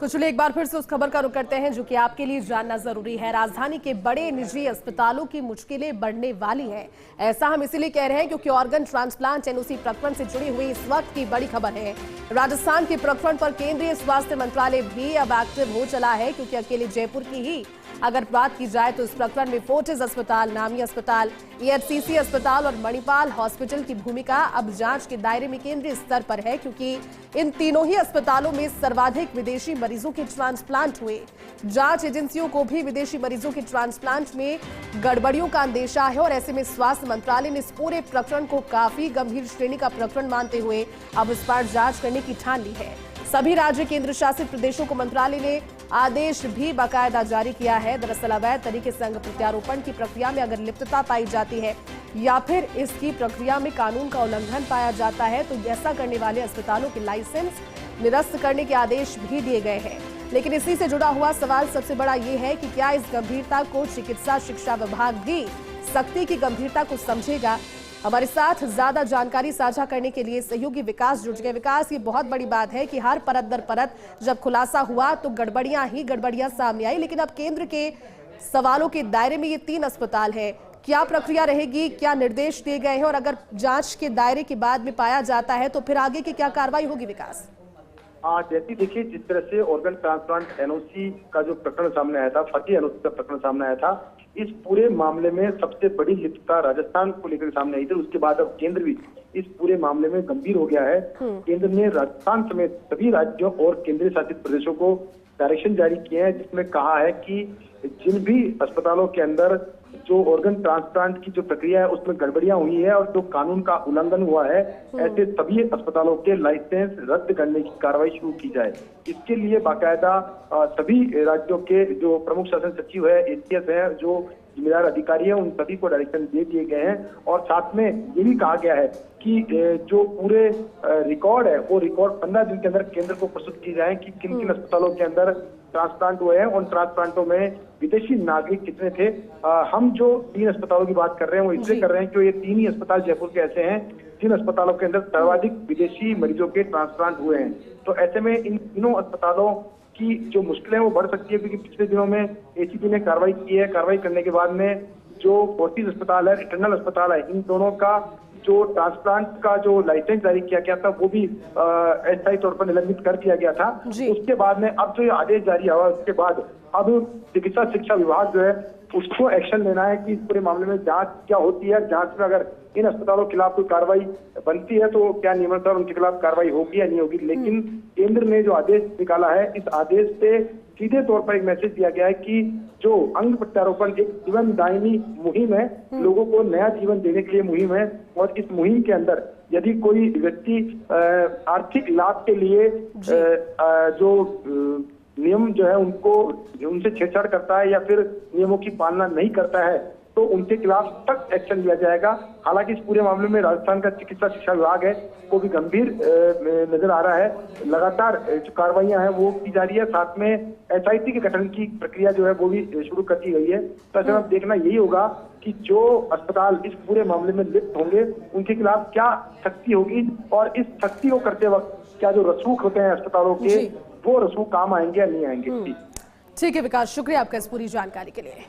तो चलिए एक बार फिर से उस खबर का रुख करते हैं जो कि आपके लिए जानना जरूरी है। राजधानी के बड़े निजी अस्पतालों की मुश्किलें बढ़ने वाली है। ऐसा हम इसीलिए कह रहे हैं क्योंकि ऑर्गन ट्रांसप्लांट एनओसी प्रकरण से जुड़ी हुई इस वक्त की बड़ी खबर है। राजस्थान के प्रकरण पर केंद्रीय स्वास्थ्य मंत्रालय भी अब एक्टिव हो चला है, क्योंकि अकेले जयपुर की ही अगर बात की जाए तो इस प्रकरण में फोर्टिस अस्पताल, नामी अस्पताल, EHCC अस्पताल और मणिपाल हॉस्पिटल की भूमिका अब जांच के दायरे में केंद्रीय स्तर पर है, क्योंकि इन तीनों ही अस्पतालों में सर्वाधिक विदेशी मरीजों के ट्रांसप्लांट हुए। जांच एजेंसियों को भी विदेशी मरीजों के ट्रांसप्लांट में गड़बड़ियों का अंदेशा है और ऐसे में स्वास्थ्य मंत्रालय ने इस पूरे प्रकरण को काफी गंभीर श्रेणी का प्रकरण मानते हुए अब इस पर जांच करने की ठान ली है। सभी राज्य केंद्र शासित प्रदेशों को मंत्रालय ने आदेश भी बाकायदा जारी किया है। दरअसल अवैध तरीके से अंग प्रत्यारोपण की प्रक्रिया में अगर लिप्तता पाई जाती है या फिर इसकी प्रक्रिया में कानून का उल्लंघन पाया जाता है तो ऐसा करने वाले अस्पतालों के लाइसेंस निरस्त करने के आदेश भी दिए गए हैं। लेकिन इसी से जुड़ा हुआ सवाल सबसे बड़ा ये है कि क्या इस गंभीरता को चिकित्सा शिक्षा विभाग भी सख्ती की गंभीरता को समझेगा। हमारे साथ ज्यादा जानकारी साझा करने के लिए सहयोगी विकास जुट गए। विकास, ये बहुत बड़ी बात है कि हर परत दर परत जब खुलासा हुआ तो गड़बड़ियां सामने आई, लेकिन अब केंद्र के सवालों के दायरे में ये 3 अस्पताल है। क्या प्रक्रिया रहेगी, क्या निर्देश दिए गए हैं और अगर जांच के दायरे के बाद में पाया जाता है तो फिर आगे की क्या कार्रवाई होगी? विकास, जैसे देखिए, जिस तरह से ऑर्गन ट्रांसप्लांट एनओसी का जो प्रकरण सामने आया था, फर्जी एनओसी का प्रकरण सामने आया था, इस पूरे मामले में सबसे बड़ी लिप्तता राजस्थान को लेकर सामने आई थी। उसके बाद अब केंद्र भी इस पूरे मामले में गंभीर हो गया है। केंद्र ने राजस्थान समेत सभी राज्यों और केंद्रीय शासित प्रदेशों को डायरेक्शन जारी किए हैं, जिसमें कहा है कि जिन भी अस्पतालों के अंदर जो ऑर्गन ट्रांसप्लांट की जो प्रक्रिया है उसमें गड़बड़ियां हुई है और जो कानून का उल्लंघन हुआ है, ऐसे सभी अस्पतालों के लाइसेंस रद्द करने की कार्रवाई शुरू की जाए। इसके लिए बाकायदा सभी राज्यों के जो प्रमुख शासन सचिव है, ACS है, जो जिम्मेदार अधिकारी है, उन सभी को डायरेक्शन दे दिए गए हैं। और साथ में ये भी कहा गया है कि जो पूरे रिकॉर्ड है वो रिकॉर्ड 15 दिन के अंदर केंद्र को प्रस्तुत की जाए कि किन किन अस्पतालों के अंदर ट्रांसप्लांट हुए हैं, उन ट्रांसप्लांटों में विदेशी नागरिक कितने थे। हम जो 3 अस्पतालों की बात कर रहे हैं वो इसलिए कर रहे हैं कि ये 3 ही अस्पताल जयपुर के ऐसे हैं जिन अस्पतालों के अंदर सर्वाधिक विदेशी मरीजों के ट्रांसप्लांट हुए हैं। तो ऐसे में इन तीनों अस्पतालों की जो मुश्किलें वो बढ़ सकती है, क्योंकि पिछले दिनों में ACP ने कार्रवाई की है। कार्रवाई करने के बाद में जो फोर्टिस अस्पताल है, रिटर्नल अस्पताल है, इन दोनों का जो ट्रांसप्लांट का जो लाइसेंस जारी किया गया था वो भी अस्थायी तौर पर निलंबित कर दिया गया था। उसके बाद में अब जो ये आदेश जारी हुआ उसके बाद अब चिकित्सा शिक्षा विभाग जो है उसको एक्शन लेना है कि इस पूरे मामले में जांच क्या होती है। जांच में अगर इन अस्पतालों के खिलाफ कोई कार्रवाई बनती है तो क्या नियमानुसार उनके खिलाफ कार्रवाई होगी या नहीं होगी। लेकिन केंद्र ने जो आदेश निकाला है, इस आदेश से सीधे तौर पर एक मैसेज दिया गया है कि जो अंग प्रत्यारोपण एक जीवनदायिनी मुहिम है, लोगों को नया जीवन देने के लिए मुहिम है, और इस मुहिम के अंदर यदि कोई व्यक्ति आर्थिक लाभ के लिए जो नियम जो है उनसे छेड़छाड़ करता है या फिर नियमों की पालना नहीं करता है तो उनके खिलाफ सख्त एक्शन लिया जाएगा। हालांकि इस पूरे मामले में राजस्थान का चिकित्सा शिक्षा विभाग है वो भी गंभीर नजर आ रहा है। लगातार जो कार्रवाइयां हैं वो की जा रही है। साथ में SIT के गठन की प्रक्रिया जो है वो भी शुरू कर दी गई है। तो ऐसे में देखना यही होगा कि जो अस्पताल इस पूरे मामले में लिप्त होंगे उनके खिलाफ क्या सख्ती होगी, और इस सख्ती को करते वक्त क्या जो रसूख होते हैं अस्पतालों के वो रसूख काम आएंगे या नहीं आएंगे। ठीक है विकास, शुक्रिया आपका इस पूरी जानकारी के लिए।